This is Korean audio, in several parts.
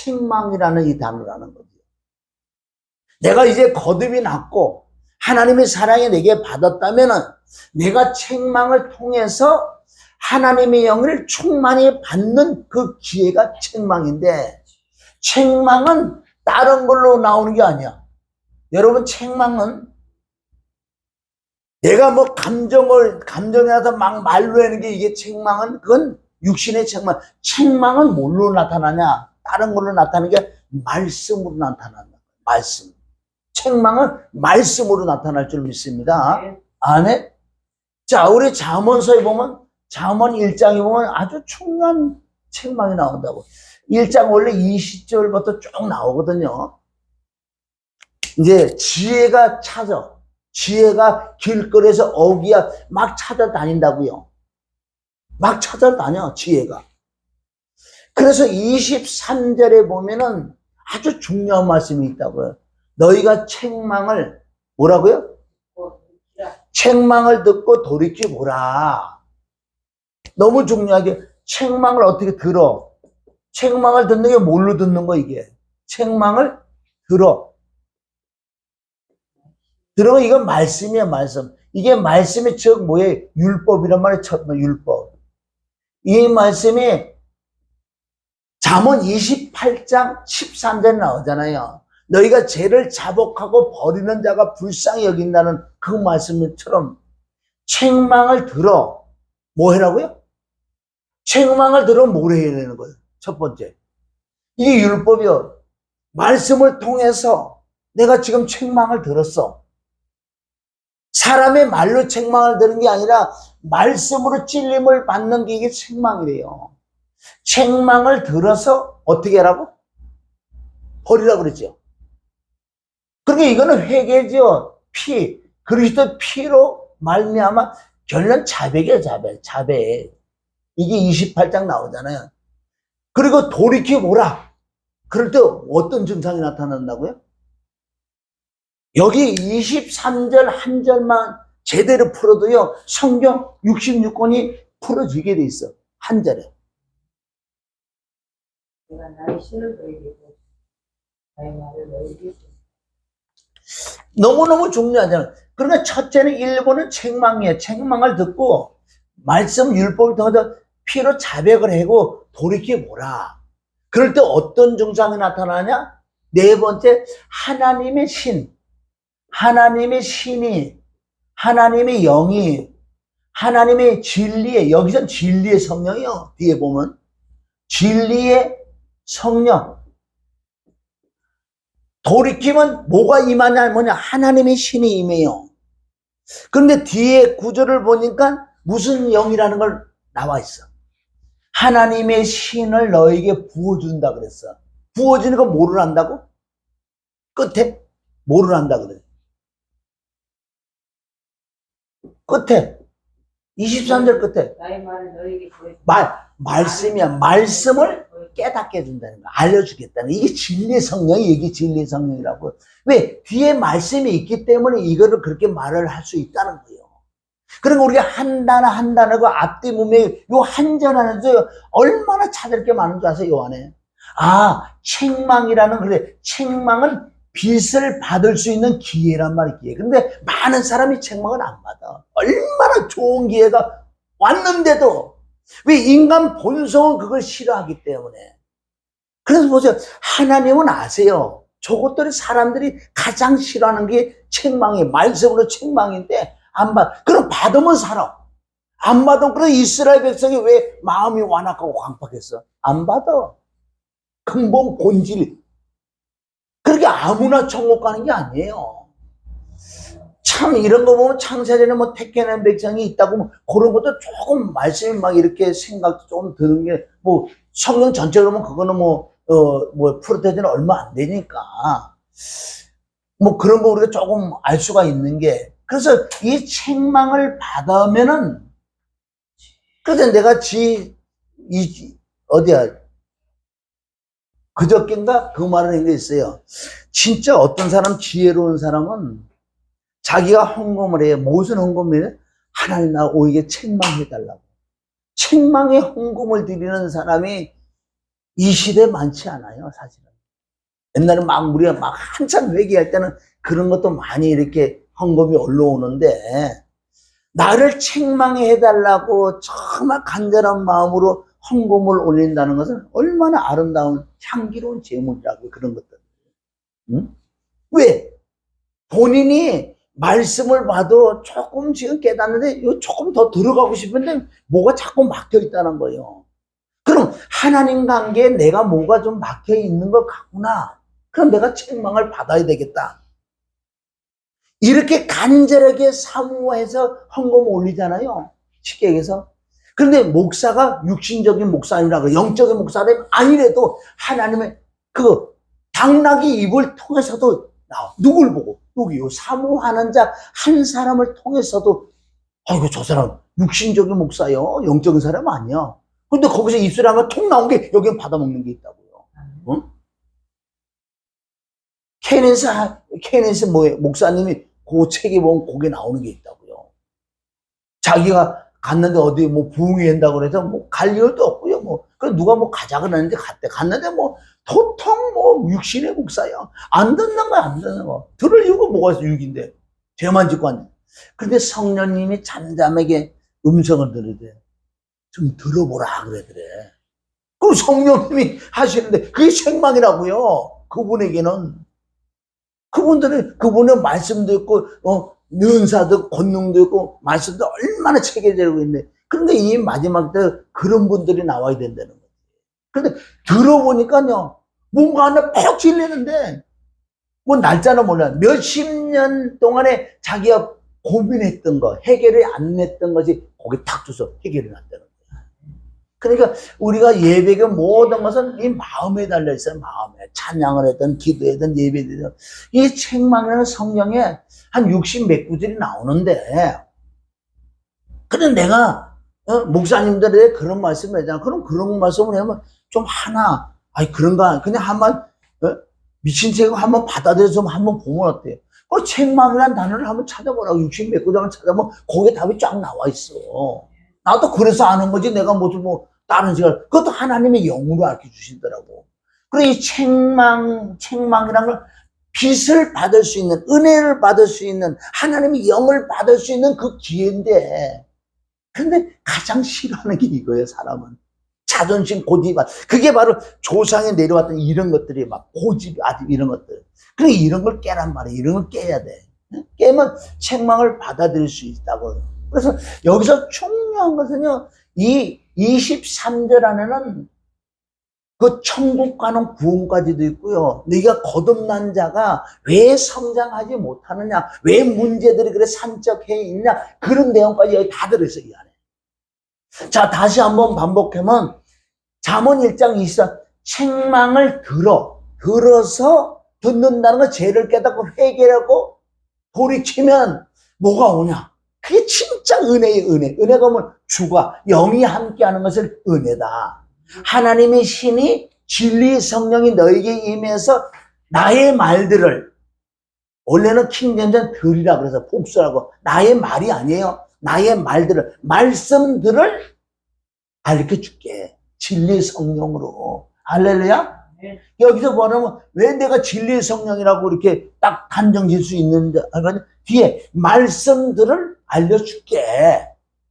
책망이라는 이 단어라는 거죠. 내가 이제 거듭이 났고 하나님의 사랑이 내게 받았다면은 내가 책망을 통해서 하나님의 영을 충만히 받는 그 기회가 책망인데, 책망은 다른 걸로 나오는 게 아니야. 여러분, 책망은 내가 뭐 감정이라서 막 말로 하는 게 이게 책망은 그건 육신의 책망. 책망은 뭘로 나타나냐? 다른 걸로 나타나는 게 말씀으로 나타난다. 말씀. 책망은 말씀으로 나타날 줄 믿습니다. 아멘. 자, 우리 잠언서에 보면 잠언 1장에 보면 아주 중요한 책망이 나온다고. 1장 원래 20절부터 쭉 나오거든요. 이제 지혜가 찾아. 지혜가 길거리에서 어기야 막 찾아다닌다고요. 막 찾아다녀, 지혜가. 그래서 23절에 보면은 아주 중요한 말씀이 있다고요. 너희가 책망을 뭐라고요? 책망을 듣고 돌이켜보라. 너무 중요하게 책망을 어떻게 들어? 책망을 듣는 게 뭘로 듣는 거 이게? 책망을 들어. 들어, 이건 말씀이야, 말씀. 이게 말씀의 즉 뭐예요? 율법이란 말이에요. 율법. 이 말씀이 잠언 28장 13절에 나오잖아요. 너희가 죄를 자복하고 버리는 자가 불쌍히 여긴다는 그 말씀처럼 책망을 들어 뭐 해라고요? 책망을 들어 뭘 해야 되는 거예요? 첫 번째, 이게 율법이요. 말씀을 통해서 내가 지금 책망을 들었어. 사람의 말로 책망을 들은 게 아니라 말씀으로 찔림을 받는 게 이게 책망이래요. 책망을 들어서 어떻게 하라고? 버리라고 그러죠. 그러니까 이거는 회개죠. 피, 그리스도 피로 말미암아 결론 자백이에요. 자백. 이게 28장 나오잖아요. 그리고 돌이켜보라. 그럴 때 어떤 증상이 나타난다고요? 여기 23절 한 절만 제대로 풀어도요, 성경 66권이 풀어지게 돼 있어. 한 절에. 내가 나의 신을 너에게 나의 말을 너에게 너무너무 중요하잖아요. 그러니까 첫째는 1번은 책망이에요. 책망을 듣고 말씀 율법을 통해서 피로 자백을 하고 돌이켜보라. 그럴 때 어떤 증상이 나타나냐? 네 번째, 하나님의 신, 하나님의 신이, 하나님의 영이, 하나님의 진리의, 여기선 진리의 성령이요. 뒤에 보면 진리의 성령. 돌이키면 뭐가 임하냐, 뭐냐? 하나님의 신이 임해요. 그런데 뒤에 구절을 보니까 무슨 영이라는 걸 나와 있어. 하나님의 신을 너에게 부어준다 그랬어. 부어주니까 뭐를 한다고? 끝에 뭐를 한다 그래. 끝에 23절 끝에 나의 말을 너에게 말씀이야. 말씀을 깨닫게 해준다는 거, 알려주겠다는 거. 이게 진리의 성령이, 이게 진리의 성령이라고. 왜? 뒤에 말씀이 있기 때문에 이거를 그렇게 말을 할 수 있다는 거예요. 그러니까 우리가 한 단어 한 단어 그 앞뒤 문맥 요 한 절 안에서 얼마나 찾을 게 많은 줄 아세요? 요 안에. 아, 책망이라는, 그래, 책망은 빚을 받을 수 있는 기회란 말이에요. 기회. 근데 많은 사람이 책망을 안 받아. 얼마나 좋은 기회가 왔는데도, 왜? 인간 본성은 그걸 싫어하기 때문에. 그래서 보세요. 하나님은 아세요. 저것들이 사람들이 가장 싫어하는 게 책망이에요. 말씀으로 책망인데 안 받아. 그럼 받으면 살아. 안 받으면, 그래 이스라엘 백성이 왜 마음이 완악하고 광팍했어? 안 받아. 근본 본질. 그렇게 아무나 천국 가는 게 아니에요. 참 이런 거 보면 창세전에 뭐 택해낸 백성이 있다고 뭐 그런 것도 조금 말씀이 막 이렇게 생각 좀 드는 게, 뭐 성경 전체로 보면 그거는 뭐 프로테전은 얼마 안 되니까 뭐 그런 거 우리가 조금 알 수가 있는 게, 그래서 이 책망을 받으면은, 그래서 내가 어디야 그저께인가 그 말을 한 게 있어요. 진짜 어떤 사람, 지혜로운 사람은 자기가 헌금을 해요. 무슨 헌금을 해요? 하나님 나 오히려 책망해달라고. 책망에 헌금을 드리는 사람이 이 시대에 많지 않아요, 사실은. 옛날에 막 우리가 막 한참 회개할 때는 그런 것도 많이 이렇게 헌금이 올라오는데, 나를 책망해 해달라고 정말 간절한 마음으로 헌금을 올린다는 것은 얼마나 아름다운 향기로운 제물이라고, 그런 것들. 응? 왜? 본인이 말씀을 봐도 조금 지금 깨닫는데 이거 조금 더 들어가고 싶은데 뭐가 자꾸 막혀 있다는 거예요. 그럼 하나님 관계에 내가 뭐가 좀 막혀 있는 것 같구나. 그럼 내가 책망을 받아야 되겠다. 이렇게 간절하게 사모해서 헌금 올리잖아요, 쉽게 얘기해서. 그런데 목사가 육신적인 목사님이라고, 영적인 목사님 아니래도 하나님의 그 당나귀 입을 통해서도 나와. 누굴 보고? 여기요, 사모하는 자 한 사람을 통해서도, 아이고 저 사람 육신적인 목사요, 영적인 사람 아니야. 근데 거기서 입술에 하면 통 나온 게 여기는 받아먹는 게 있다고요. 응? 케네스 목사님이 그 책에 보면 거기에 나오는 게 있다고요. 자기가 갔는데 어디 뭐 부흥이 된다고 그래서 뭐 갈 일도 없고요. 뭐 그래 누가 뭐 가자 그러는데 갔대. 갔는데 뭐 도통 뭐 육신의 목사야. 안 듣는 거야, 안 듣는 거. 들을 이유가 뭐가 있어, 육인데. 죄만 짓고 왔네. 근데 성령님이 잠잠하게 음성을 들으래. 좀 들어보라 그러더래. 그럼 성령님이 하시는데 그게 책망이라고요. 그분에게는. 그분은 말씀도 있고, 은사도, 권능도 있고, 말씀도 얼마나 체계되고 있는데, 그런데 이 마지막 때 그런 분들이 나와야 된다는 거예요. 그런데 들어보니까요, 뭔가 하나 퍽 질리는데, 뭐 날짜는 몰라. 몇십 년 동안에 자기가 고민했던 거, 해결이 안 했던 것이 거기 탁 줘서 해결이 났다는 거예요. 그러니까 우리가 예배의 모든 것은 이 마음에 달려있어요. 마음에. 찬양을 했든 기도했든 예배든. 이 책망이라는 성경에 한 60 몇 구절이 나오는데, 근데 내가 목사님들에 그런 말씀을 하잖아. 그럼 그런 말씀을 하면 좀 하나, 아니 그런가, 그냥 한번 미친 척 한번 받아들여서 좀 한번 보면 어때요? 그 책망이라는 단어를 한번 찾아보라고. 60 몇 구절을 찾아보면 거기에 답이 쫙 나와 있어. 나도 그래서 아는 거지. 내가 뭐 다른 시간, 그것도 하나님의 영으로 알려 주시더라고. 그리고 이 책망이라는 걸 빛을 받을 수 있는, 은혜를 받을 수 있는, 하나님의 영을 받을 수 있는 그 기회인데, 근데 가장 싫어하는 게 이거예요, 사람은. 자존심, 고집, 그게 바로 조상에 내려왔던 이런 것들이 막 고집, 아집 이런 것들. 그래, 이런 걸 깨란 말이에요. 이런 걸 깨야 돼. 깨면 책망을 받아들일 수 있다고. 그래서 여기서 중요한 것은요, 이 23절 안에는 그 천국 가는 구원까지도 있고요. 네가 거듭난 자가 왜 성장하지 못하느냐, 왜 문제들이 그래 산적해 있냐, 그런 내용까지 여기 다 들어있어요, 이 안에. 자, 다시 한번 반복하면 잠언 1장 24, 책망을 들어서 듣는다는 건 죄를 깨닫고 회개하고 돌이키면 뭐가 오냐? 그게 진짜 은혜의 은혜. 은혜가 뭐 주가 영이 함께하는 것을 은혜다. 하나님의 신이 진리의 성령이 너에게 임해서 나의 말들을, 원래는 킹제임스는 들이라 그래서 복수라고, 나의 말이 아니에요. 나의 말들을, 말씀들을 알려 줄게. 진리의 성령으로. 할렐루야? 네. 여기서 뭐냐면 왜 내가 진리의 성령이라고 이렇게 딱 단정 지을 수 있는지 뒤에 말씀들을 알려줄게.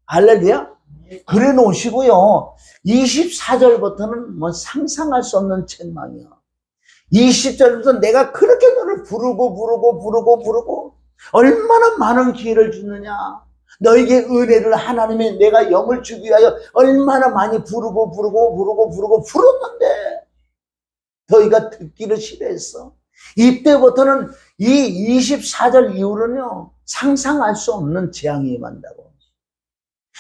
할렐루야? 그래 놓으시고요. 24절부터는 뭐 상상할 수 없는 책망이야. 20절부터 내가 그렇게 너를 부르고 얼마나 많은 기회를 주느냐. 너에게 은혜를 하나님의 내가 영을 주기 위하여 얼마나 많이 부르고 부르는데 너희가 듣기를 싫어했어. 이때부터는 이 24절 이후로는요, 상상할 수 없는 재앙이 임한다고.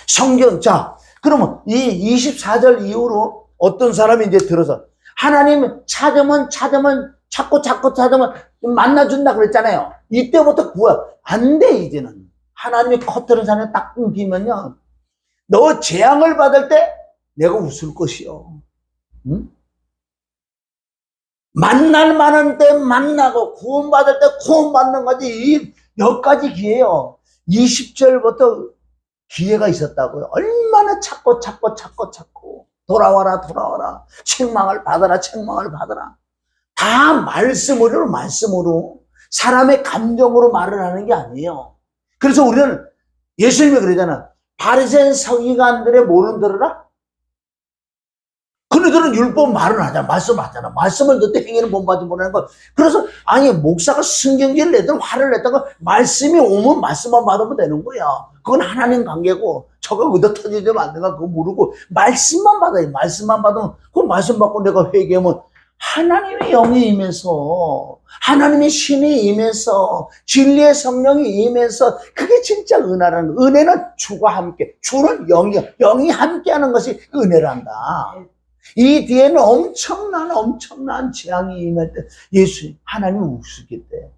성경, 자, 그러면 이 24절 이후로 어떤 사람이 이제 들어서 하나님 찾으면 찾고 찾으면 만나준다 그랬잖아요. 이때부터 구할 안 돼, 이제는. 하나님이 커트는 산에 딱 끊기면요, 너 재앙을 받을 때 내가 웃을 것이요. 응? 만날 만한 때 만나고 구원받을 때 구원받는 거지. 여기까지 기회요. 20절부터 기회가 있었다고요. 얼마나 찾고 돌아와라, 돌아와라. 책망을 받아라, 책망을 받아라. 다 말씀으로 사람의 감정으로 말을 하는 게 아니에요. 그래서 우리는 예수님이 그러잖아. 바리새인 서기관들의 뭐는 들으라? 그들은 율법 말은 하잖아. 말씀하잖아. 말씀을 듣되 행위는 본받지 못하는 거. 그래서 아니 목사가 성경기를 내든 화를 냈다가 말씀이 오면 말씀만 받으면 되는 거야. 그건 하나님 관계고 저거 의도 터지지 만든가 그거 모르고 말씀만 받아요. 말씀만 받으면 그 말씀 받고 내가 회개하면 하나님의 영이 임해서 하나님의 신이 임해서 진리의 성령이 임해서 그게 진짜 은혜라는 거야. 은혜는 주가 함께 주는 영이 함께하는 것이 은혜란다. 이 뒤에는 엄청난 재앙이 임할 때 예수 하나님이 우습겠대.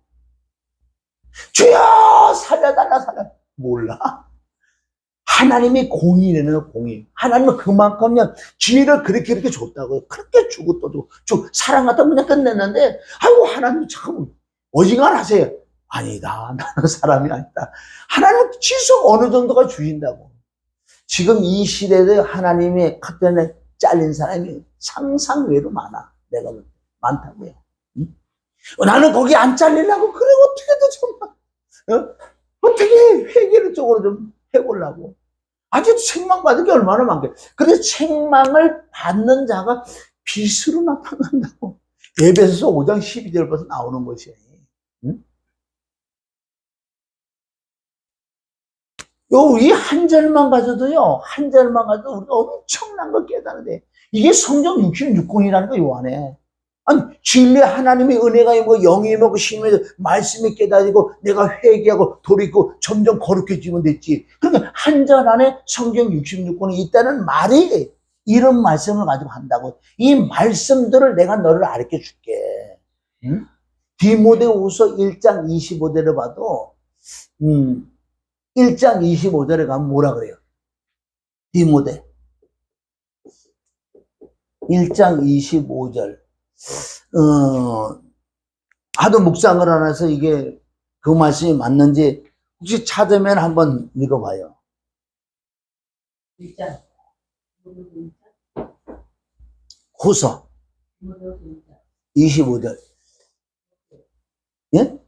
주여 살려달라 몰라. 하나님이 공의라는 공의. 하나님은 그만큼 그냥 기회를 그렇게 줬다고요. 그렇게 주고 또 주고 사랑 갖다 그냥 끝냈는데 아이고 하나님 참 어지간하세요. 아니다. 나는 사람이 아니다. 하나님은 지속 어느 정도가 주신다고. 지금 이 시대에 하나님의 그때는 잘린 사람이 상상외로 많아. 내가 볼 때. 많다고요. 응? 나는 거기 안 잘리려고 그래 어떻게든 좀 어떻게 회개를 쪽으로 좀 해보려고. 아직도 책망받은 게 얼마나 많게. 그래서 책망을 받는 자가 빛으로 나타난다고. 에베소서 5장 12절부터 나오는 것이에요. 응? 이 한 절만 가져도요, 한 절만 가져도 우리가 엄청난 걸 깨달아야 돼. 이게 성경 66권이라는 거, 요 안에. 아니, 진리 하나님의 은혜가 임하고 영이 임하고 신임에서 말씀이 깨달아지고 내가 회개하고 돌이고 점점 거룩해지면 됐지. 그러니까 한 절 안에 성경 66권이 있다는 말이 이런 말씀을 가지고 한다고. 이 말씀들을 내가 너를 가르쳐 줄게. 응? 디모데후서 1장 25절을 봐도 1장 25절에 가면 뭐라 그래요? 디모데 1장 25절 하도 묵상을 안 해서 이게 그 말씀이 맞는지 혹시 찾으면 한번 읽어봐요. 1장 후서 25절. 예?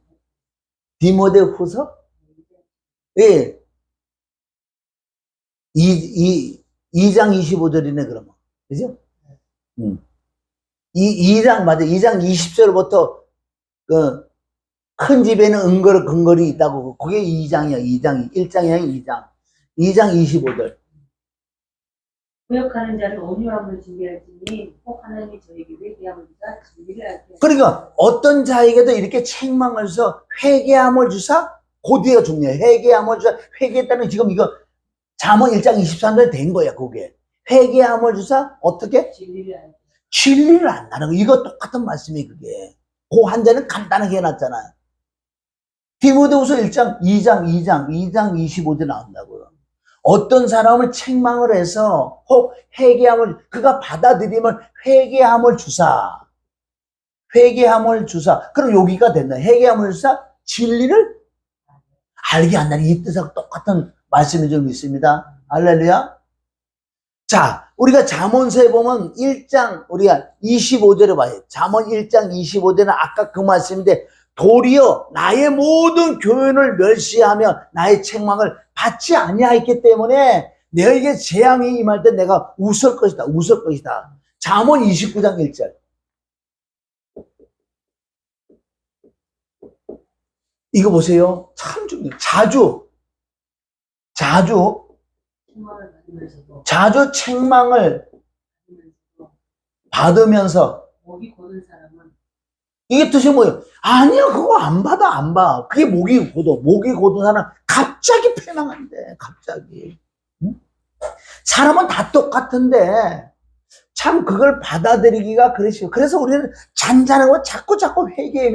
디모데 후서? 예. 2장 25절이네, 그러면. 그죠? 2장, 맞아. 2장 20절부터, 큰 집에는 근거리 있다고. 그게 2장이야, 2장. 1장이 아니라 2장. 2장 25절. 구역하는 자를 온유함으로 준비할지니 꼭 하나님이 저에게 회개함을 주사 진리를 알게 하시고. 그러니까, 어떤 자에게도 이렇게 책망을 해서 회개함을 주사, 그 뒤가 중요해. 회개함을 주사, 회개했다는 지금 이거, 잠언 1장 23절에 된 거야, 그게. 회개함을 주사, 어떻게? 진리를 안다는 거. 이거 똑같은 말씀이 그게. 그 한 자는 간단하게 해놨잖아요. 디모데후서 1장, 2장 25절 나온다고요. 어떤 사람을 책망을 해서 혹 회개함을, 그가 받아들이면 회개함을 주사. 그럼 여기가 된다. 회개함을 주사, 진리를 알게 한다는 이 뜻하고 똑같은 말씀이 좀 있습니다. 할렐루야. 자, 우리가 잠언서에 보면 1장, 우리가 25절에 봐요. 잠언 1장 25절은 아까 그 말씀인데, 도리어 나의 모든 교훈을 멸시하며 나의 책망을 받지 아니하였기 때문에 너에게 재앙이 임할 때 내가 웃을 것이다. 잠언 29장 1절. 이거 보세요. 참 중요해요. 자주 책망을 받으면서 목이 고든 사람은 이게 뜻이 뭐예요? 아니야, 그거 안 봐. 그게 목이 고든 사람 갑자기 패망한대. 갑자기. 응? 사람은 다 똑같은데 참 그걸 받아들이기가 그러시고, 그래서 우리는 잔잔하고 자꾸 회개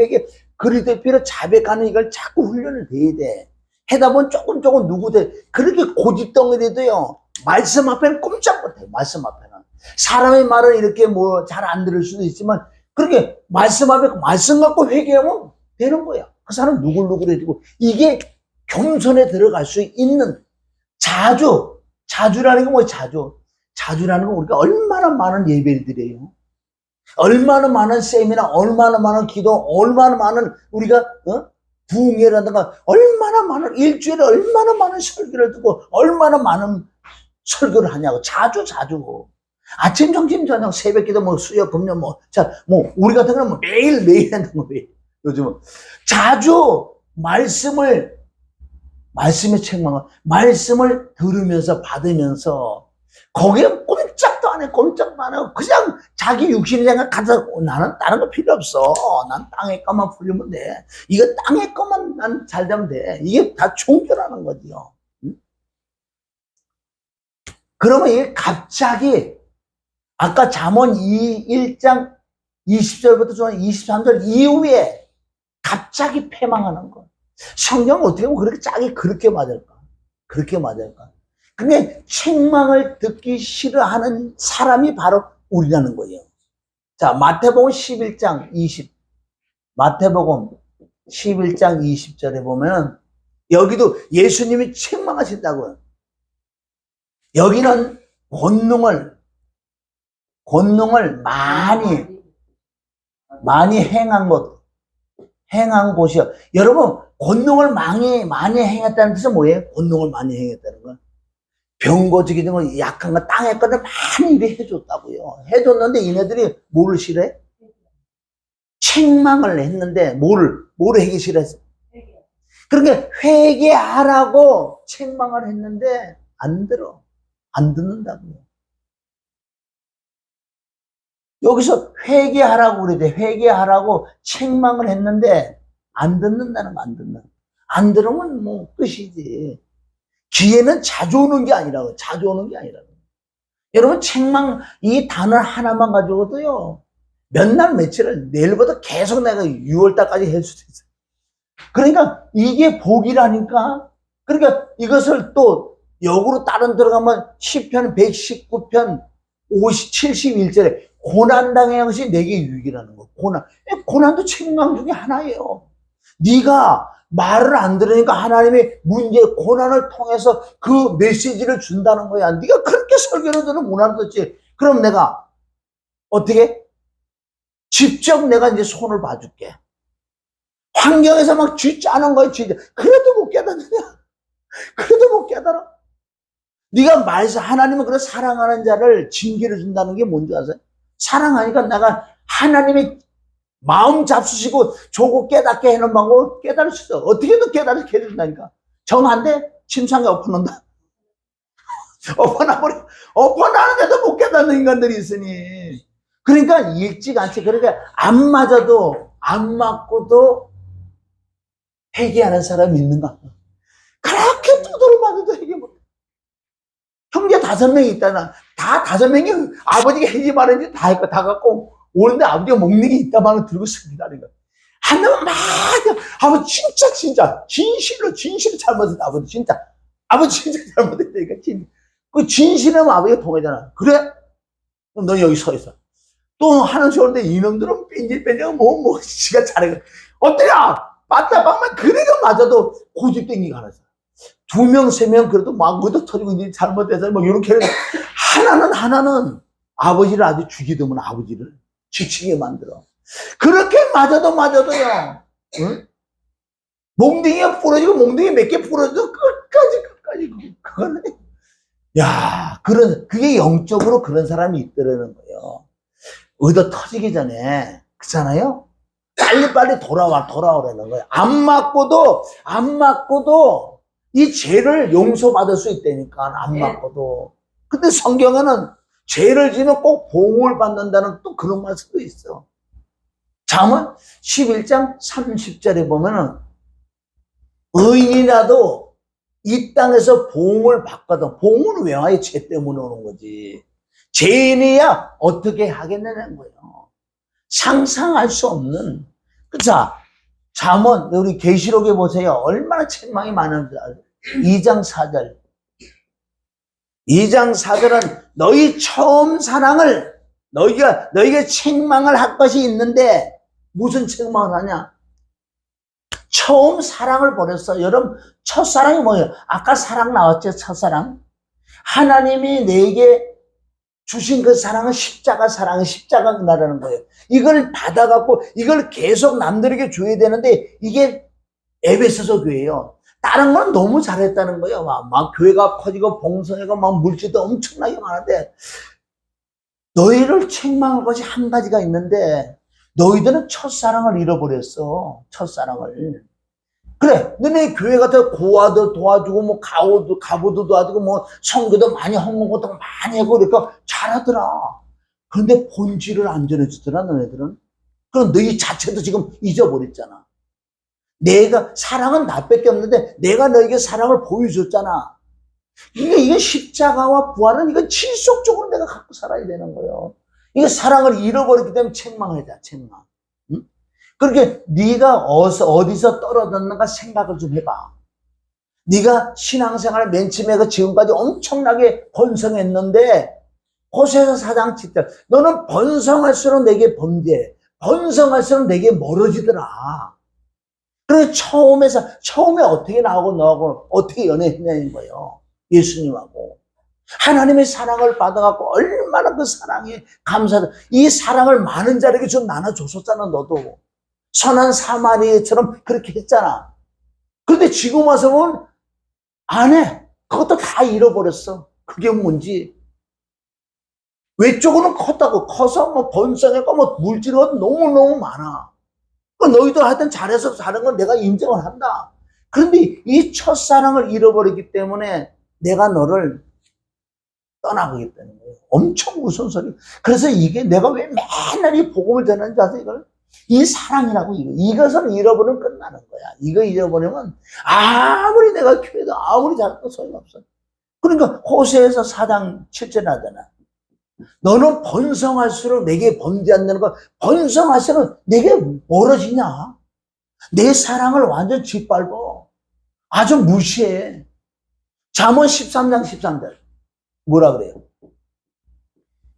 그리 대표로 자백하는 이걸 자꾸 훈련을 해야 돼. 해다 보면 조금 누구들 그렇게 고집덩어리도요, 말씀 앞에는 꼼짝 못해요. 말씀 앞에는 사람의 말은 이렇게 뭐 잘 안 들을 수도 있지만 그렇게 말씀 앞에 말씀 갖고 회개하면 되는 거야. 그 사람 누굴해지고, 이게 겸손에 들어갈 수 있는 자주라는 게 뭐예요? 자주라는 건 우리가 얼마나 많은 예배를 드려요. 얼마나 많은 세미나, 얼마나 많은 기도, 얼마나 많은 우리가 부흥회라든가 얼마나 많은 일주일에 얼마나 많은 설교를 듣고 얼마나 많은 설교를 하냐고. 자주 아침 점심 저녁 새벽기도 뭐 수요 금요 뭐 우리 같은 경우는 뭐 매일 한다는 거예요. 요즘은 자주 말씀의 책망을 말씀을 들으면서 받으면서 거기에 꼼짝도 안 해. 그냥 자기 육신의 생각 가서 나는 다른 거 필요 없어. 난 땅의 것만 풀리면 돼. 이거 땅의 것만 난 잘 되면 돼. 이게 다 종교라는 거지요. 응? 그러면 이게 갑자기 아까 잠언 1장 20절부터 23절 이후에 갑자기 패망하는 거. 성경은 어떻게 보면 그렇게 짝이 그렇게 맞을까? 근데 책망을 듣기 싫어하는 사람이 바로 우리라는 거예요. 자, 마태복음 11장 20절에 보면 여기도 예수님이 책망하신다고요. 여기는 권능을 많이 행한 곳이요. 여러분, 권능을 많이 행했다는 뜻은 뭐예요? 권능을 많이 행했다는 건 병 고치기 등 거, 약한 거, 땅의 것을 많이 이렇게 해줬다고요. 해줬는데 얘네들이 뭐를 싫어해? 책망을 했는데 뭐를 하기 싫어했어? 그러니까 회개하라고 책망을 했는데 안 듣는다고요. 여기서 회개하라고 그러대. 회개하라고 책망을 했는데 안 듣는다는 거. 안 들으면 뭐 끝이지. 기회는 자주 오는 게 아니라고. 여러분, 책망 이 단어 하나만 가지고도요 몇 날 며칠을 내일부터 계속 내가 6월달까지 할 수도 있어요. 그러니까 이게 복이라니까. 그러니까 이것을 또 역으로 다른 들어가면 시편 119편 71절에 고난당한 것이 내게 유익이라는 거. 고난도 책망 중에 하나예요. 네가 말을 안 들으니까 하나님이 고난을 통해서 그 메시지를 준다는 거야. 네가 그렇게 설교를 들으면 못 알아듣지. 그럼 내가 어떻게? 직접 내가 이제 손을 봐줄게. 환경에서 막 쥐 짜는 거야, 그래도 못 깨닫느냐? 네가 하나님은 그런 사랑하는 자를 징계를 준다는 게 뭔지 아세요? 사랑하니까 내가 하나님의 마음 잡수시고 조고 깨닫게 해놓은 방법을 깨달을 수 있어. 어떻게든 깨닫게 해준다니까. 정 안 돼? 침상에 엎어놓는다. 엎어나는데도 못 깨닫는 인간들이 있으니. 그러니까 일찌감치, 그러니까 안 맞고도 회개하는 사람이 있는가? 그렇게 두드려 맞아도 회개 못해. 형제 5명이 있다나, 다 5명이 아버지가 해지 말했는지 다 갖고 오는데 아버지가 먹는 게 있다만 들고 기다리는 거야. 한 명은 막, 아버지 진짜, 진실로 잘못했다. 아버지 진짜 잘못했다니까. 그 진실하면 아버지가 통하잖아. 그래? 그럼 넌 여기 서 있어. 또 하는 소리인데 이놈들은 뺀질, 지가 잘해. 어때야? 맞다, 막만 그래가 맞아도 고집 땡기가 하나 있어. 2명, 3명 그래도 막 묻어 터지고 이제 잘못해서 뭐 이렇게 하나는 아버지를 아주 죽이더면 아버지를 지치게 만들어. 그렇게 맞아도요. 응? 몽둥이가 부러지고 몽둥이 몇 개 부러져도 끝까지 그거는 그게 영적으로 그런 사람이 있더라는 거예요. 얻어 터지기 전에 그렇잖아요. 빨리 돌아오라는 거예요. 안 맞고도 이 죄를 용서받을 수 있다니까. 안 맞고도. 근데 성경에는 죄를 지면 꼭 보응을 받는다는 또 그런 말씀도 있어. 잠언 11장 30절에 보면은 의인이라도 이 땅에서 보응을 받거든. 보응은 왜 와요? 죄 때문에 오는 거지. 죄인이야 어떻게 하겠냐는 거예요. 상상할 수 없는. 자, 잠언 우리 계시록에 보세요. 얼마나 책망이 많은지 알아요. 2장 4절. 2장 4절은 너희 처음 사랑을 너희가 책망을 할 것이 있는데 무슨 책망을 하냐? 처음 사랑을 버렸어. 여러분, 첫사랑이 뭐예요? 아까 사랑 나왔죠? 첫사랑. 하나님이 내게 주신 그 사랑은 십자가 사랑은 십자가 나라는 거예요. 이걸 받아갖고 이걸 계속 남들에게 줘야 되는데 이게 에베소서 교회예요. 다른 건 너무 잘했다는 거예요. 막 교회가 커지고 봉사회가 막 물질도 엄청나게 많은데 너희를 책망할 것이 한 가지가 있는데 너희들은 첫사랑을 잃어버렸어. 첫사랑을. 그래, 너네 교회 같은 고아도 도와주고, 뭐, 가부도 도와주고, 뭐, 성교도 많이 하는 것도 많이 하고, 그러니까 잘하더라. 그런데 본질을 안 전해주더라, 너네들은. 그럼 너희 자체도 지금 잊어버렸잖아. 내가, 사랑은 나밖에 없는데, 내가 너에게 사랑을 보여줬잖아. 이게 십자가와 부활은 이건 질속적으로 내가 갖고 살아야 되는 거예요. 이게 사랑을 잃어버렸기 때문에 책망하자, 책망. 응? 그렇게 네가 어디서 떨어졌는가 생각을 좀 해봐. 네가 신앙생활 맨 처음에 지금까지 엄청나게 번성했는데 호세아서 4장 7절 너는 번성할수록 내게 범죄해. 번성할수록 내게 멀어지더라. 그래서 처음에 어떻게 나오고 너하고 어떻게 연애했냐는 거예요. 예수님하고. 하나님의 사랑을 받아갖고 얼마나 그 사랑에 감사하다. 이 사랑을 많은 자에게 좀 나눠줬었잖아, 너도. 선한 사마리아처럼 그렇게 했잖아. 그런데 지금 와서 보면 안 해. 그것도 다 잃어버렸어. 그게 뭔지. 외적으로는 컸다고. 커서 뭐 번성했고 뭐 물질이 너무너무 많아. 너희도 하여튼 잘해서 잘한 건 내가 인정을 한다. 그런데 이 첫사랑을 잃어버렸기 때문에 내가 너를 떠나가겠다는 거예요. 엄청 무서운 소리. 그래서 이게 내가 왜 맨날 이 복음을 전하는지 아세요, 이걸? 이 사랑이라고, 이것을 잃어버리면 끝나는 거야. 이거 잃어버리면 아무리 내가 교회도 아무리 잘해도 소용없어. 그러니까 호세아서 4장 7절 하잖아. 너는 번성할수록 내게 범죄한다는 거, 번성할수록 내게 멀어지냐? 내 사랑을 완전 짓밟어. 아주 무시해. 잠언 13장 13절. 뭐라 그래요?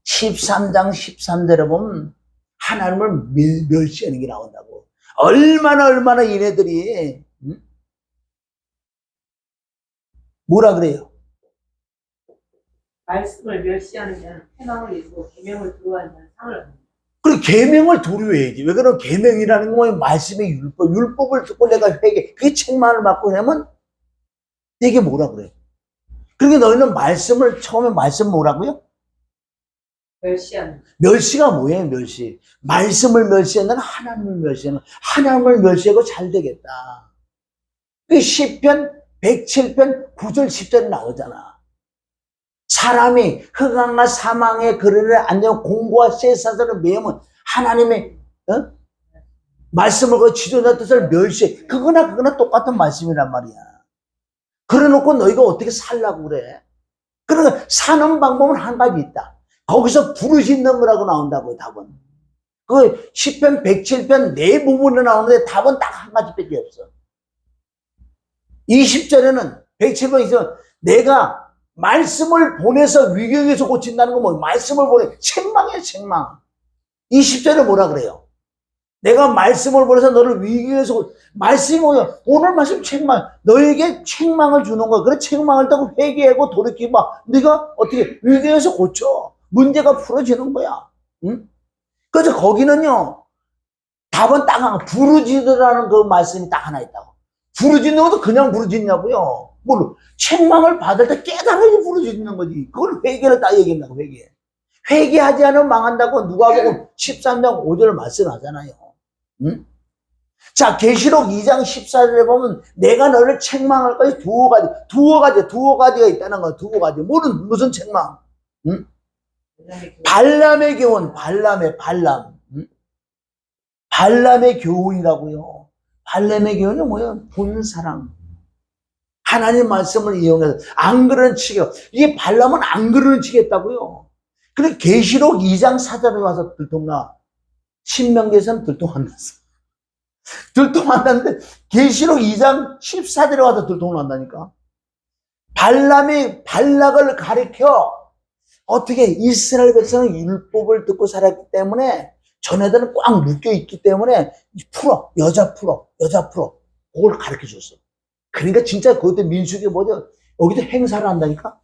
13장 13절에 보면 하나님을 멸시하는 게 나온다고. 얼마나 얘네들이 뭐라 그래요? 말씀을 멸시하는 자는 패망을 입고 계명을 두려워하는 자는 상을 얻는다. 그리고 계명을 두려워해야지. 왜 그러면 계명이라는 건 말씀의 율법을 듣고 내가 회개, 그게 책망을 받고 하면 내게 뭐라 그래? 그러니까 너희는 처음에 말씀 뭐라고요? 멸시하는. 멸시가 뭐예요, 멸시? 말씀을 멸시하는 하나님을 멸시하는, 하나님을 멸시하고 잘 되겠다. 그 시편 107편 9절 10절에 나오잖아. 사람이 흑암과 사망의 그늘에 앉아 공고와 쇠사슬을 매으면 하나님의 말씀을 그 지존자 뜻을 멸시해. 그거나 똑같은 말씀이란 말이야. 그래놓고 너희가 어떻게 살라고 그래? 그러니까 사는 방법은 한 가지 있다. 거기서 부르짖는 거라고 나온다고, 답은. 그 시편 107편 네 부분에 나오는데 답은 딱 한 가지밖에 없어. 20절에는 107번 있어. 내가 말씀을 보내서 위경에서 고친다는 건 뭐? 말씀을 보내. 책망이야, 책망. 20절에 뭐라 그래요? 내가 말씀을 보내서 너를 위기에서 말씀이 뭐야? 오늘 말씀 책망. 너에게 책망을 주는 거야. 그래, 책망을 따고 회개하고 돌이켜봐. 네가 어떻게 위기에서 고쳐. 문제가 풀어지는 거야. 응? 그래서 거기는요, 답은 딱 하나, 부르짖으라는 그 말씀이 딱 하나 있다고. 부르짖는 것도 그냥 부르짖냐고요. 뭘, 책망을 받을 때 깨달아야지 부르짖는 거지. 그걸 회개를 딱 얘기한다고, 회개. 회개하지 않으면 망한다고 누가복음 13장 5절 말씀하잖아요. 응? 자, 계시록 2장 14절에 보면 내가 너를 책망할 것이 두어 가지가 있다는 거야. 두어 가지. 무슨 책망? 응? 발람의 교훈, 발람. 응? 발람의 교훈이라고요. 발람의 교훈은 뭐예요? 본사랑. 하나님 말씀을 이용해서 안 그러는 치겨. 이게 발람은 안 그러는 치겠다고요. 그래, 계시록 2장 4절에 와서 들통나. 신명기에서는 들통 안 났어. 들통 안 났는데 계시록 2장 14절에 와서 들통 난다니까. 발람이 발락을 가리켜 어떻게 이스라엘 백성은 율법을 듣고 살았기 때문에 전에들은 꽉 묶여있기 때문에 여자 풀어 그걸 가르쳐 줬어. 그러니까 진짜 그때 민수기 뭐죠? 여기도 행사를 한다니까.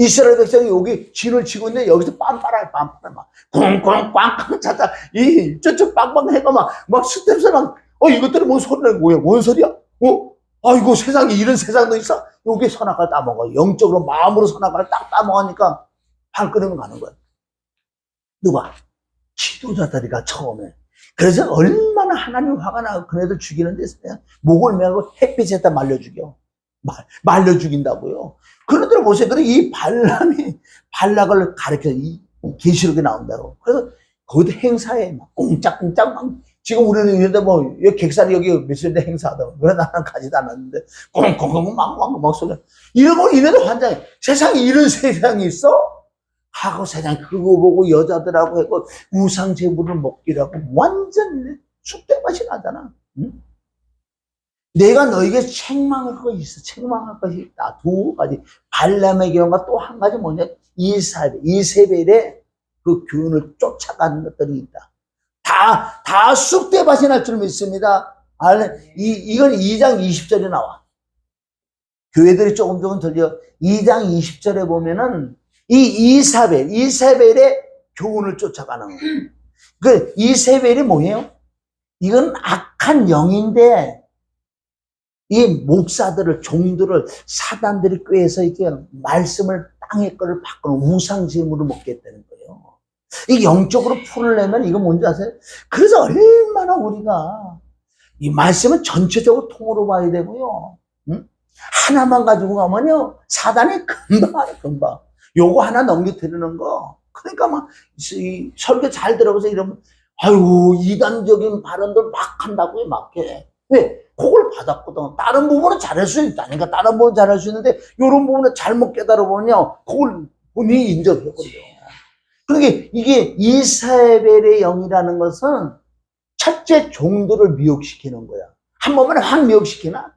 이스라엘 백성이 여기 진을 치고 있는데 여기서 빰빠라 막 쿵쿵 꽝꽝 차다 이 저쪽 빵빵 해가 막 스텝스 이것들은 뭔 소리야 뭐야 뭔 소리야 아이고 세상에 이런 세상도 있어. 여기 선악과를 따먹어. 영적으로 마음으로 선악과를 딱 따먹으니까 발걸음을 가는 거야. 누가? 지도자들이가 처음에. 그래서 얼마나 하나님 화가 나고 그네들 죽이는데 목을 매고 햇빛에다 말려 죽여. 말려 죽인다고요. 그런들 보세요. 그래 이 발람이 발락을 가르쳐 이 계시록에 나온다고. 그래서 거기도 행사에 막 꽁짝꽁짝 막 지금 우리는 이런데 여기 객사리 여기 몇십대 행사하다고. 그래 나는 가지도 않았는데 꽁꽁꽁 막 소리. 이러고 이래도 환장해. 세상에 이런 세상이 있어? 하고 세상 그거 보고 여자들하고 하고 우상 제물을 먹기라고 완전 쑥대밭이 나잖아. 응? 내가 너에게 책망할 것이 있어. 책망할 것이 있다. 두 가지. 발람의 경우가 또 한 가지 뭐냐? 이세벨의 그 교훈을 쫓아가는 것들이 있다. 다 쑥대밭이 날 줄 믿습니다. 이건 2장 20절에 나와. 교회들이 조금 들려. 2장 20절에 보면은 이세벨의 교훈을 쫓아가는 거예요. 이세벨이 뭐예요? 이건 악한 영인데 이 목사들을 종들을 사단들이 꾀해서 이렇게 말씀을 땅의 거를 바꾸는 우상 제물을 먹겠다는 거예요. 이 영적으로 풀으려면 이거 뭔지 아세요? 그래서 얼마나 우리가 이 말씀은 전체적으로 통으로 봐야 되고요. 응? 하나만 가지고 가면요 사단이 금방 요거 하나 넘겨드리는 거. 그러니까 이 설교 잘 들어보서 이러면 아유 이단적인 발언들 막 한다고요 막 해. 왜? 그걸 받았거든. 다른 부분은 잘할 수 있다니까. 다른 부분은 잘할 수 있는데 이런 부분을 잘못 깨달아보면요 그걸 본인이 인정해버려요. 그러니까 이게 이세벨의 영이라는 것은 첫째 종들을 미혹시키는 거야. 한 번만 확 미혹시키나?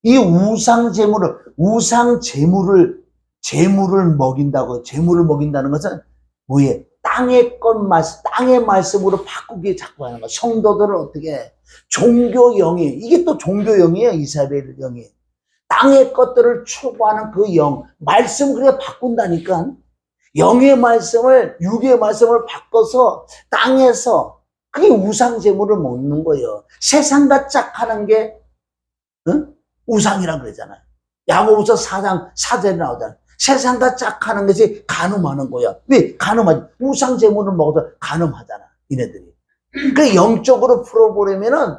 이 우상 재물을 먹인다고. 재물을 먹인다는 것은 뭐예요? 땅의 말씀으로 바꾸기 자꾸 하는 거야. 성도들을 어떻게 종교 영이, 이게 또 종교 영이에요. 이세벨 영이. 땅의 것들을 추구하는 그 영, 말씀 그래 바꾼다니까. 영의 말씀을, 육의 말씀을 바꿔서 땅에서 그게 우상 제물을 먹는 거예요. 세상과 짝하는 게 응? 우상이라 그러잖아요. 야고보서 4장 4절에 나오잖아요. 세상과 짝하는 것이 간음하는 거야. 왜? 간음하지. 우상 제물을 먹어서 간음하잖아. 이네들이. 그 영적으로 풀어보려면은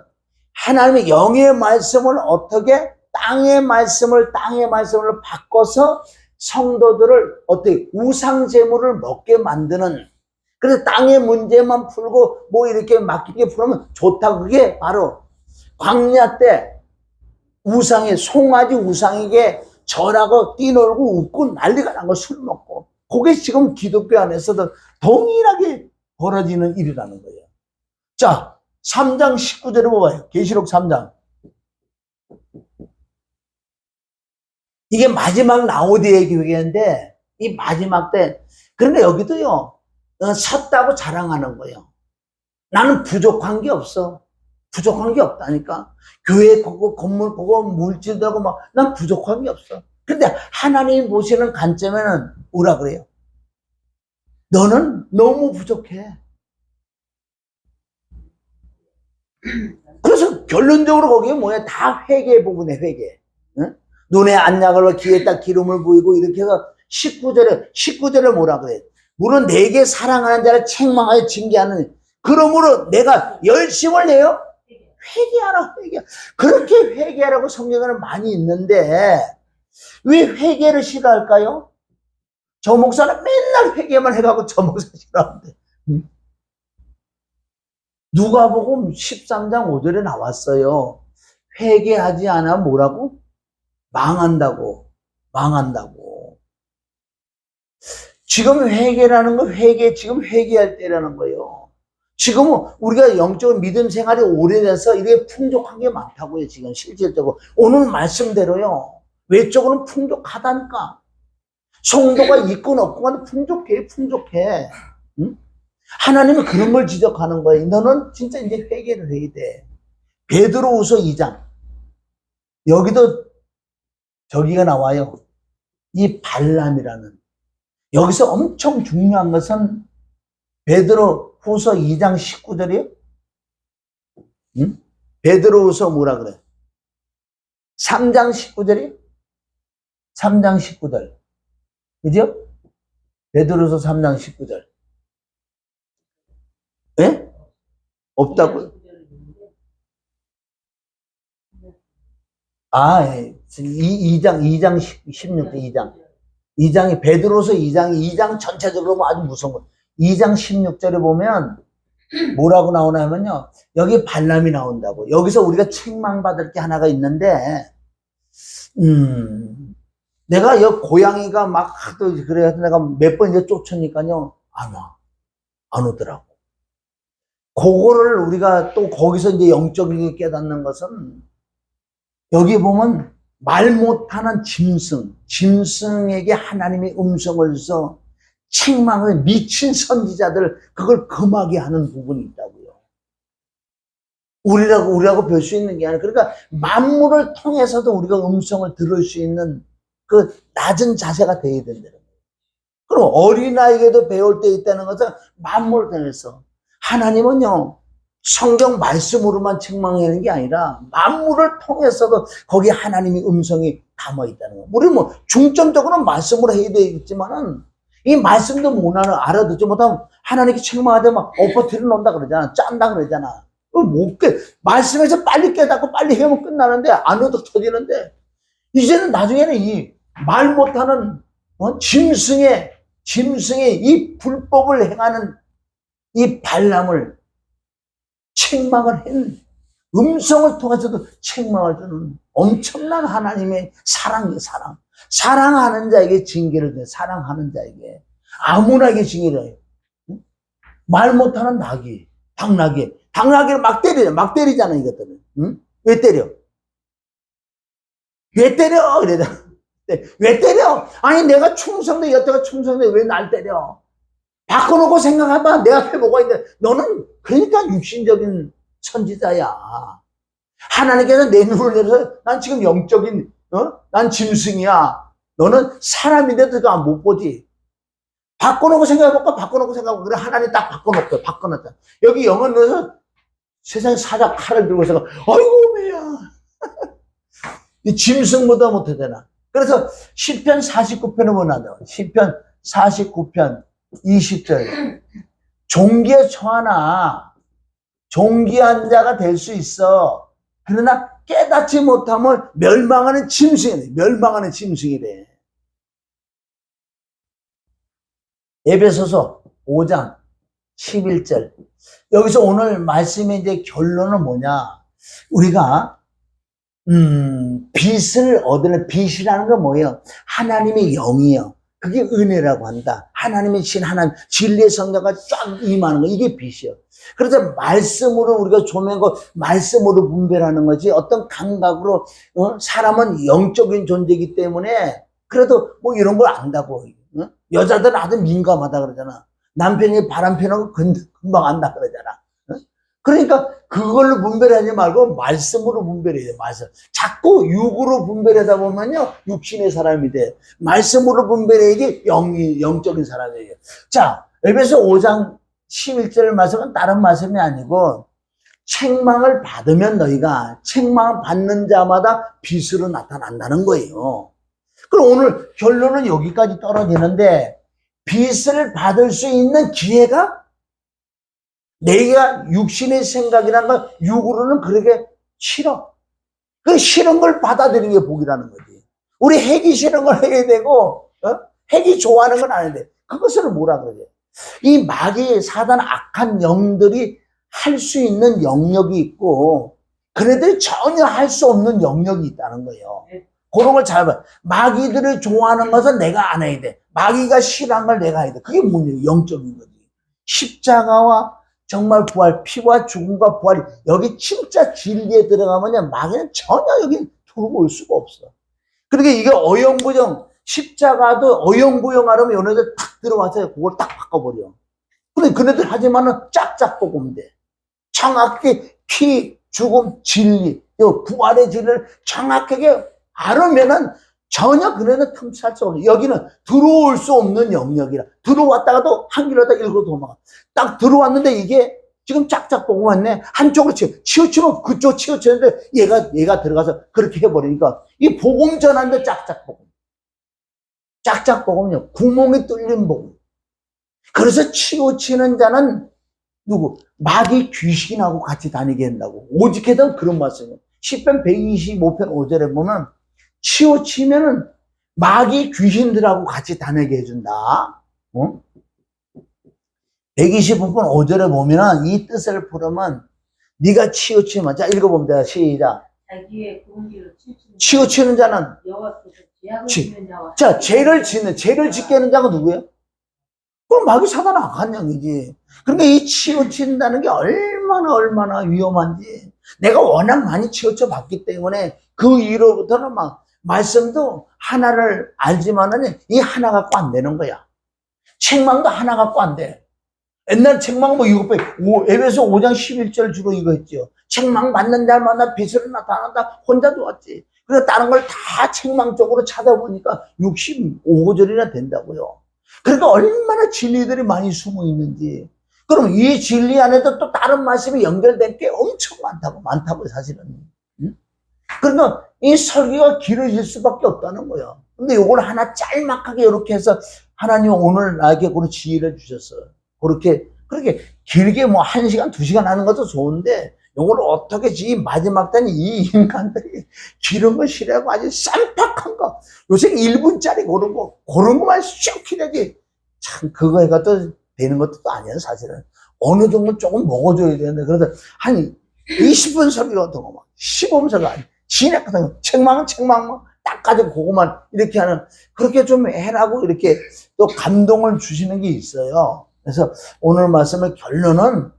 하나님의 영의 말씀을 어떻게 땅의 말씀을 바꿔서 성도들을 어떻게 우상 제물을 먹게 만드는. 그래서 땅의 문제만 풀고 이렇게 맡기게 풀으면 좋다. 그게 바로 광야 때 송아지 우상에게 절하고 뛰놀고 웃고 난리가 난 거 술 먹고. 그게 지금 기독교 안에서도 동일하게 벌어지는 일이라는 거예요. 자, 3장 19절을 봐봐요. 계시록 3장. 이게 마지막 라오디의 교회인데 이 마지막 때 그런데 여기도요 섰다고 자랑하는 거예요. 나는 부족한 게 없어. 부족한 게 없다니까. 교회 그거 건물 그거 물질하고 난 부족한 게 없어. 근데 하나님이 보시는 관점에는 뭐라 그래요? 너는 너무 부족해. 그래서 결론적으로 거기에 뭐야? 다 회개 부분에 회개. 응? 눈에 안약을 귀에 딱 기름을 부이고 이렇게 해서 19절에 뭐라 그래? 물론 내게 사랑하는 자를 책망하여 징계하는. 그러므로 내가 열심을 내요? 회개하라, 회개. 그렇게 회개하라고 성경에는 많이 있는데 왜 회개를 싫어할까요? 저 목사는 맨날 회개만 해가고 저 목사 싫어하는데. 누가복음 13장 5절에 나왔어요. 회개하지 않아 뭐라고? 망한다고. 지금 회개라는 건 지금 회개할 때라는 거예요. 지금은 우리가 영적인 믿음 생활이 오래돼서 이렇게 풍족한 게 많다고요. 지금 실질적으로. 오늘 말씀대로요. 외적으로는 풍족하다니까. 성도가 있건 없건 풍족해. 응? 하나님은 그런 걸 지적하는 거예요. 너는 진짜 이제 회개를 해야 돼. 베드로후서 2장. 여기도 저기가 나와요. 이 발람이라는, 여기서 엄청 중요한 것은 베드로 후서 2장 19절이에요. 응? 베드로 후서 뭐라 그래? 3장 19절이에요. 3장 19절. 그죠? 베드로서 3장 19절. 예? 없다고요? 아, 예. 2장 16절, 2장이 베드로서 2장 전체적으로 아주 무서운 거. 2장 16절에 보면 뭐라고 나오냐면요. 여기 발람이 나온다고. 여기서 우리가 책망받을 게 하나가 있는데, 내가 여기 고양이가 막 하도 그래서 내가 몇 번 이제 쫓으니까요. 안 오더라고. 그거를 우리가 또 거기서 이제 영적이게 깨닫는 것은 여기 보면 말 못하는 짐승에게 하나님의 음성을 써 책망을 미친 선지자들 그걸 금하게 하는 부분이 있다고요. 우리라고 볼 수 있는 게 아니라 그러니까 만물을 통해서도 우리가 음성을 들을 수 있는 그 낮은 자세가 돼야 된다는 거예요. 그럼 어린아이에게도 배울 때 있다는 것은 만물을 통해서 하나님은요 성경 말씀으로만 책망하는 게 아니라 만물을 통해서도 거기에 하나님의 음성이 담아 있다는 거예요. 우리 뭐 중점적으로는 말씀으로 해야 되겠지만은 이 말씀도 못 알아듣지 못하면 하나님께 책망하되 막 엎어뜨려 놓는다 그러잖아. 짠다 그러잖아. 못 깨. 말씀에서 빨리 깨닫고 빨리 해면 끝나는데 안 얻어 터지는데 이제는 나중에는 이 말 못하는 짐승의 이 불법을 행하는 이 발람을 책망을 한 음성을 통해서도 책망을 주는 엄청난 하나님의 사랑이에요. 사랑하는 자에게 징계를 줘. 사랑하는 자에게 아무나에게 징계를 해요. 말 못하는 당나귀를 막 때리잖아 이것들은. 응? 왜 때려? 왜 때려? 아니 내가 충성돼 여태가 충성돼 왜 날 때려? 바꿔놓고 생각해봐. 내 앞에 뭐가 있는데 너는 그러니까 육신적인 선지자야. 하나님께서 내 눈을 내려서 난 지금 영적인 난 짐승이야. 너는 사람인데도 그거 못 보지. 바꿔놓고 생각해볼까? 그래 하나님 딱 바꿔놨다. 여기 영혼 넣어서 세상 사자 칼을 들고서 아이고 매야. 이 짐승보다 못하잖아. 그래서 시편 49편을 보나요? 시편 49편 20절. 종기에 처하나 종기한 자가 될 수 있어. 그러나 깨닫지 못하면 멸망하는 짐승이래. 에베소서 5장 11절. 여기서 오늘 말씀의 이제 결론은 뭐냐? 우리가 빛을 얻으는 빛이라는 건 뭐예요? 하나님의 영이요. 그게 은혜라고 한다. 하나님의 하나님 진리의 성령가 쫙 임하는 거 이게 빛이요. 그래서 말씀으로 우리가 조명한 거 말씀으로 분별하는 거지. 어떤 감각으로 사람은 영적인 존재이기 때문에 그래도 뭐 이런 걸 안다고. 여자들은 아주 민감하다 그러잖아. 남편이 바람 피는 거 금방 안다 그러잖아. 그러니까 그걸로 분별하지 말고 말씀으로 분별해야 돼. 말씀. 자꾸 육으로 분별하다 보면요 육신의 사람이 돼. 말씀으로 분별해야지 영적인 사람이에요. 자, 에베소 5장 11절 말씀은 다른 말씀이 아니고 책망을 받으면 너희가 책망을 받는 자마다 빛으로 나타난다는 거예요. 그럼 오늘 결론은 여기까지 떨어지는데 빛을 받을 수 있는 기회가 내가 육신의 생각이란 건 육으로는 그렇게 싫어. 그 싫은 걸 받아들이는 게 복이라는 거지. 우리 핵이 싫은 걸 해야 되고, 핵이 좋아하는 건 아닌데, 그것을 뭐라 그러지? 이 마귀, 사단, 악한 영들이 할 수 있는 영역이 있고, 그네들이 전혀 할 수 없는 영역이 있다는 거예요. 그런 걸 잘 봐. 마귀들을 좋아하는 것은 내가 안 해야 돼. 마귀가 싫어하는 걸 내가 해야 돼. 그게 문제예요. 영적인 거지. 십자가와 정말 부활, 피와 죽음과 부활이 여기 진짜 진리에 들어가면 마귀는 전혀 여기 들어올 수가 없어. 그러니까 이게 어영부영, 십자가도 어영부영하려면 요네들 탁 들어와서 그걸 딱 바꿔버려. 근데 그네들 하지만은 짝짝 뽑으면 돼. 정확히 피, 죽음, 진리, 부활의 진리를 정확하게 알으면은 전혀 그네는 틈찰 수 없는, 여기는 들어올 수 없는 영역이라. 들어왔다가도 한 길로다 일로 도망가. 딱 들어왔는데 이게 지금 짝짝 보고 왔네. 한쪽으로 치우치면 그쪽 치우치는데 얘가 들어가서 그렇게 해버리니까 이 복음 전하는데 짝짝 복음. 짝짝 복음은요, 구멍이 뚫린 복음. 그래서 치우치는 자는 누구? 마귀 귀신하고 같이 다니게 한다고. 오직해도 그런 말씀이에요. 10편 125편 5절에 보면 치우치면은 마귀 귀신들하고 같이 다니게 해준다. 어? 125편 5절에 보면은 이 뜻을 풀으면 네가 치우치면, 자 읽어봅니다. 시작. 자기의 공기로 치우치는 자는 여호와께서 죄악을 짓는 자와 자, 죄를 짓게 하는 자가 누구예요? 그럼 마귀 사단 악한 영이지. 그러니까 이 치우친다는 게 얼마나 위험한지 내가 워낙 많이 치우쳐 봤기 때문에 그 이후로부터는 막 말씀도 하나를 알지만은 이 하나 갖고 안 되는 거야. 책망도 하나 갖고 안 돼. 옛날 책망 뭐 이거 에베소 5장 11절 주로 이거 했죠. 책망 받는 자마다 빛으로 나타난다. 혼자 좋았지. 그래서 다른 걸 다 책망 쪽으로 찾아보니까 65절이나 된다고요. 그러니까 얼마나 진리들이 많이 숨어 있는지. 그럼 이 진리 안에도 또 다른 말씀이 연결된 게 엄청 많다고 사실은. 응? 그러니까 이 설교가 길어질 수밖에 없다는 거야. 근데 이걸 하나 짤막하게 이렇게 해서 하나님 오늘 나에게 그런 지혜를 주셨어요. 그렇게 길게 뭐 1시간, 2시간 하는 것도 좋은데 이걸 어떻게 이 마지막 때는 이 인간들이 기른 거 싫어하고 아주 쌈박한 거 요새 1분짜리 그런 거만 슉 해야지. 참 그거 해가 또 되는 것도 아니에요 사실은. 어느 정도 조금 먹어줘야 되는데 그래서 한 20분 설교 같은 거 막 15분 설교 아니 진액 같은 거 책망은 딱 가지고 그거만 이렇게 하는 그렇게 좀 해라고 이렇게 또 감동을 주시는 게 있어요. 그래서 오늘 말씀의 결론은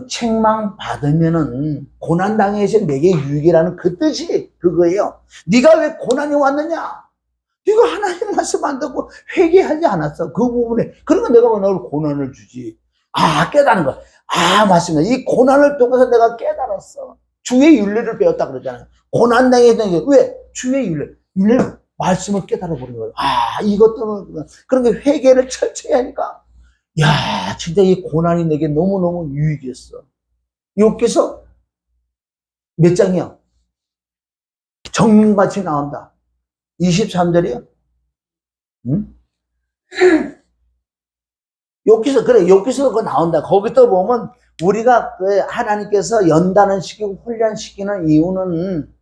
책망 받으면은 고난 당해서 내게 유익이라는 그 뜻이 그거예요. 네가 왜 고난이 왔느냐? 네가 하나님 말씀 안 듣고 회개하지 않았어. 그 부분에 그러니까 내가 너를 고난을 주지. 깨달은 거. 맞습니다. 이 고난을 통해서 내가 깨달았어. 주의 윤리를 배웠다 그러잖아요. 고난 당해서 왜? 주의 윤리 말씀을 깨달아 버린 거예요. 이것도 그러니까 회개를 철저히 하니까. 야, 진짜 이 고난이 내게 너무너무 유익이었어. 여기서 몇 장이야? 정문같이 나온다. 23절이야? 응? 여기서 그거 나온다. 거기 또 보면 우리가 하나님께서 연단을 시키고 훈련시키는 이유는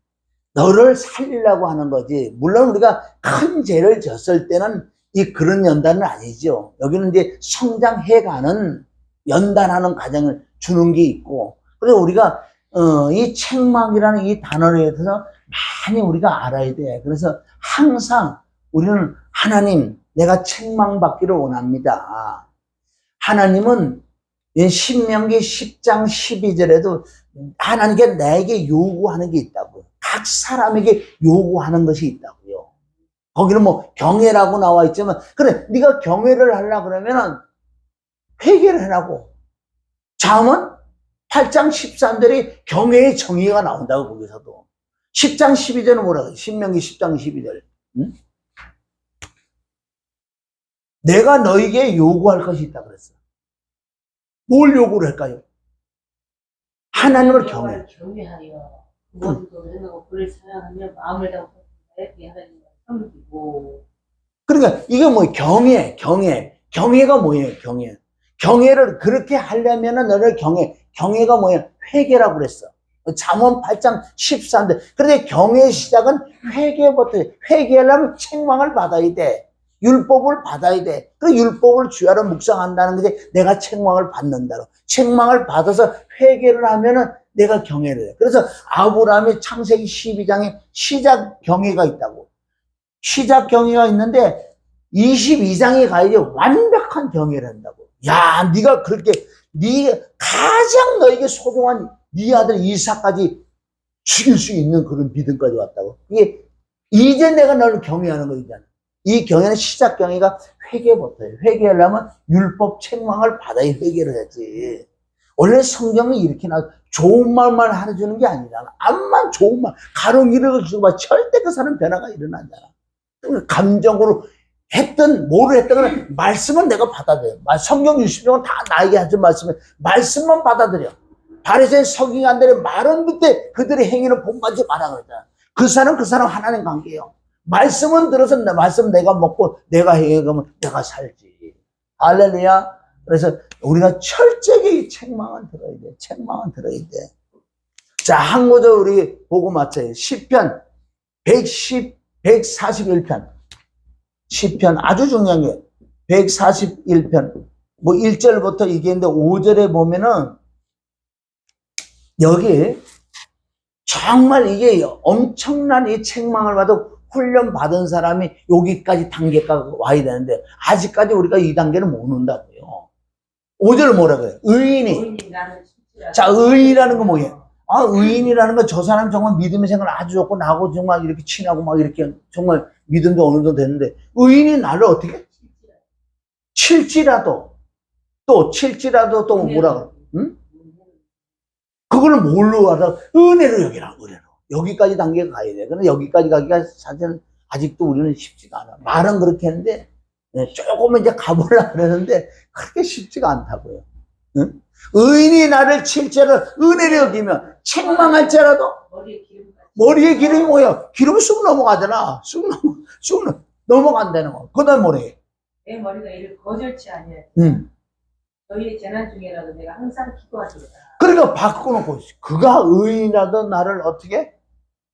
너를 살리려고 하는 거지. 물론 우리가 큰 죄를 졌을 때는 그런 연단은 아니죠. 여기는 이제 성장해가는 연단하는 과정을 주는 게 있고, 그래서 우리가 이 책망이라는 이 단어에 대해서 많이 우리가 알아야 돼. 그래서 항상 우리는 하나님, 내가 책망받기를 원합니다. 하나님은 신명기 10장 12절에도 하나님께 나에게 요구하는 게 있다고요. 각 사람에게 요구하는 것이 있다고요. 거기는 뭐 경외라고 나와 있지만 그래 네가 경외를 하려고 그러면은 회개를 하라고. 잠언 8장 13절에 경외의 정의가 나온다고 거기서도. 10장 12절은 뭐라고 해요? 신명기 10장 12절. 응? 내가 너에게 요구할 것이 있다 그랬어. 뭘 요구를 할까요? 하나님을 경외하여 무엇도 생각하고 그를 사랑하며 마음을 다하고 하나님을 섬기고. 그러니까 이게 뭐 경외가 뭐예요? 경외를 그렇게 하려면은 너를 경외가 뭐예요? 회개라고 그랬어. 잠언 8장 13절. 그런데 경외의 시작은 회개부터. 회개하려면 책망을 받아야 돼. 율법을 받아야 돼. 그 율법을 주야로 묵상한다는 것이 내가 책망을 받는다로. 책망을 받아서 회개를 하면은 내가 경외를 해. 그래서 아브라함의 창세기 12장에 시작 경외가 있다고. 시작 경외가 있는데 22장에 가야지 완벽한 경외를 한다고. 야, 네가 그렇게 가장 너에게 소중한 네 아들 이삭까지 죽일 수 있는 그런 믿음까지 왔다고. 이게 이제 내가 너를 경외하는 거잖아. 이 경외는 시작 경외가 회개부터예요. 회개하려면 율법 책망을 받아야 회개를 하지. 원래 성경이 이렇게 좋은 말만 해주는 게 아니잖아. 암만 좋은 말, 가로미를 주고 절대 그 사람 변화가 일어나잖아. 감정으로 했던 뭐를 했던 건 말씀은 내가 받아들여. 성경 60종은 다 나에게 하신 말씀은 말씀만 받아들여. 바리새인 서기관들의 말은 밑에 그들의 행위는 본받지 마라 그랬잖아. 그 사람 하나님 관계예요. 말씀은 들어서 말씀 내가 먹고 내가 해가면 내가 살지. 할렐루야. 그래서 우리가 철저하게 이 책망은 들어야 돼. 책망은 들어야 돼. 자, 한 구절 우리 보고 맞춰요. 시편 141편. 시편 아주 중요한 게 141편. 뭐 1절부터 이게 있는데 5절에 보면은 여기 정말 이게 엄청난 이 책망을 받아 훈련 받은 사람이 여기까지 단계가 와야 되는데 아직까지 우리가 이 단계는 못 온다고요. 5절 뭐라 그래요? 의인이. 자, 의인이라는 건 뭐예요? 아, 의인이라는 건 저 사람 정말 믿음의 생활 아주 좋고 나하고 정말 이렇게 친하고 막 이렇게 정말 믿음도 어느 정도 됐는데 의인이 나를 어떻게? 칠지라도 또 뭐라 그래? 응? 그거를 뭘로 하다? 은혜로 여기라, 은혜로. 여기까지 단계가 가야 돼. 근데 여기까지 가기가 사실은 아직도 우리는 쉽지가 않아. 말은 그렇게 했는데, 조금 이제 가보려고 그러는데, 그렇게 쉽지가 않다고요. 응? 의인이 나를 칠지라도 은혜로 여기면, 책망할지라도, 머리에 기름이 뭐야? 기름이 쑥 넘어가잖아. 쑥 넘어간다는 거. 그 다음 뭐래? 내 머리가 이를 거절치 아니하리. 너희의 재난 중에라도 내가 항상 기도하리로다. 그러니까 바꿔놓고 그가 의인이라도 나를 어떻게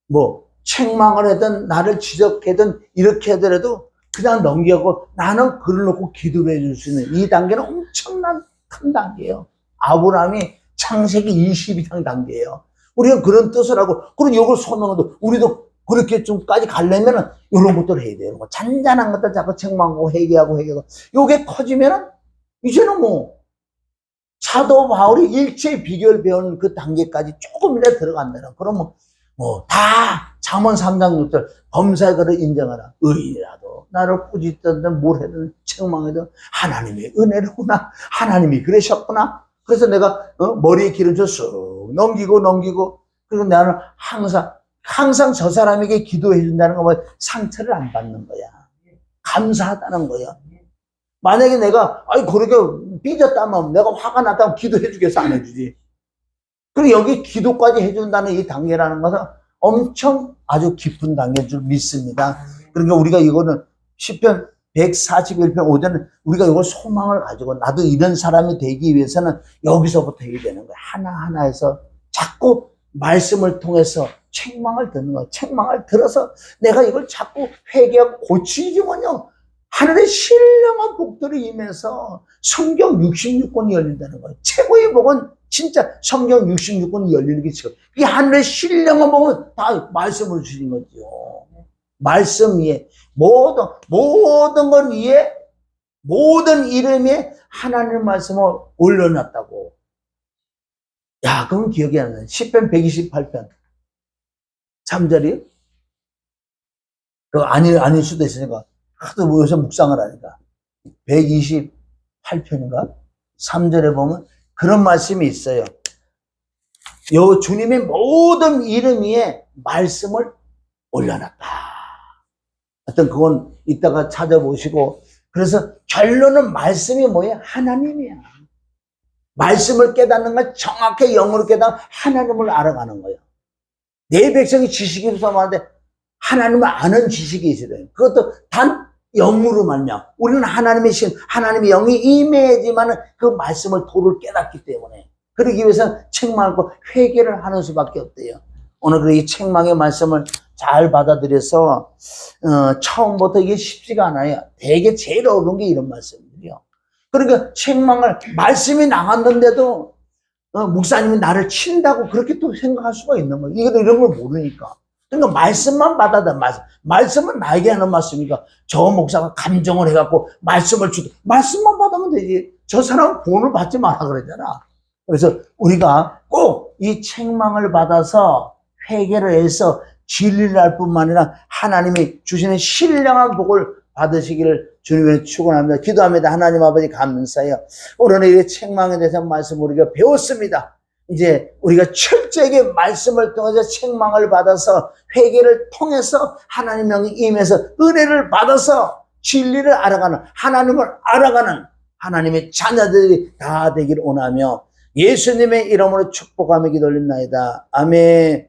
뭐 책망을 하든 나를 지적하든 이렇게 하더라도 그냥 넘기고 나는 글을 놓고 기도를 해줄 수 있는 이 단계는 엄청난 큰 단계예요. 아브라함이 창세기 22장 단계예요. 우리가 그런 뜻을 하고 그런 이걸 소명해도 우리도 그렇게 좀까지 가려면은 이런 것들을 해야 돼요. 잔잔한 것들 자꾸 책망하고 회개하고 요게 커지면은 이제는 뭐 사도 바울이 일체 비결 배우는 그 단계까지 조금이라도 들어간다는. 그러면 뭐 다 잠언 3장 6절 범사의 그를 인정하라. 의인이라도 나를 꾸짖든 뭘 하든 책망해도 하나님의 은혜로구나. 하나님이 그러셨구나. 그래서 내가 머리에 기름 쭉 넘기고 그리고 나는 항상 저 사람에게 기도해 준다는 거 뭐 상처를 안 받는 거야. 감사하다는 거야. 만약에 내가, 그렇게 삐졌다면, 내가 화가 났다면 기도해 주겠어, 안 해주지. 그리고 여기 기도까지 해준다는 이 단계라는 것은 엄청 아주 깊은 단계인 줄 믿습니다. 그러니까 우리가 이거는 시편 141편 5절은 우리가 이걸 소망을 가지고 나도 이런 사람이 되기 위해서는 여기서부터 해야 되는 거야. 하나하나에서 자꾸 말씀을 통해서 책망을 듣는 거야. 책망을 들어서 내가 이걸 자꾸 회개하고 고치지면요. 하늘의 신령한 복들이 임해서 성경 66권이 열린다는 거예요. 최고의 복은 진짜 성경 66권이 열리는 게 지금. 이 하늘의 신령한 복은 다 말씀으로 주신 거죠. 말씀 위에 모든 것 위에 모든 이름 위에 하나님의 말씀을 올려놨다고. 야, 그건 기억이 안 나요. 시편 128편 3절이요? 그거 아닐 수도 있으니까. 하도 모여서 묵상을 하니까 128편인가 3절에 보면 그런 말씀이 있어요. 요 주님의 모든 이름 위에 말씀을 올려놨다. 하여튼 그건 이따가 찾아보시고 그래서 결론은 말씀이 뭐예요? 하나님이야. 말씀을 깨닫는 건 정확하게 영으로 깨닫는 하나님을 알아가는 거예요. 내 백성이 지식이 없어하는데 하나님을 아는 지식이 있어야 돼요. 그것도 단 영으로 말냐. 우리는 하나님의 하나님의 영이 임해야지만 그 말씀을 도를 깨닫기 때문에. 그러기 위해서 책망하고 회개를 하는 수밖에 없대요. 오늘 이 책망의 말씀을 잘 받아들여서, 처음부터 이게 쉽지가 않아요. 되게 제일 어려운 게 이런 말씀이에요. 그러니까 책망을, 말씀이 나갔는데도, 목사님이 나를 친다고 그렇게 또 생각할 수가 있는 거예요. 이런 걸 모르니까. 그러니까 말씀만 받아다 말씀은 나에게 하는 말씀이니까 저 목사가 감정을 해갖고 말씀을 말씀만 받으면 되지. 저 사람은 본을 받지 마라 그러잖아. 그래서 우리가 꼭 이 책망을 받아서 회개를 해서 진리를 할 뿐만 아니라 하나님이 주시는 신령한 복을 받으시기를 주님의 축원합니다. 기도합니다. 하나님 아버지 감사해요. 오늘 이 책망에 대해서 말씀 우리가 배웠습니다. 이제 우리가 철저하게 말씀을 통해서 책망을 받아서 회개를 통해서 하나님의 임해서 은혜를 받아서 진리를 알아가는, 하나님을 알아가는 하나님의 자녀들이 다 되기를 원하며 예수님의 이름으로 축복하며 기도드립니다. 아멘.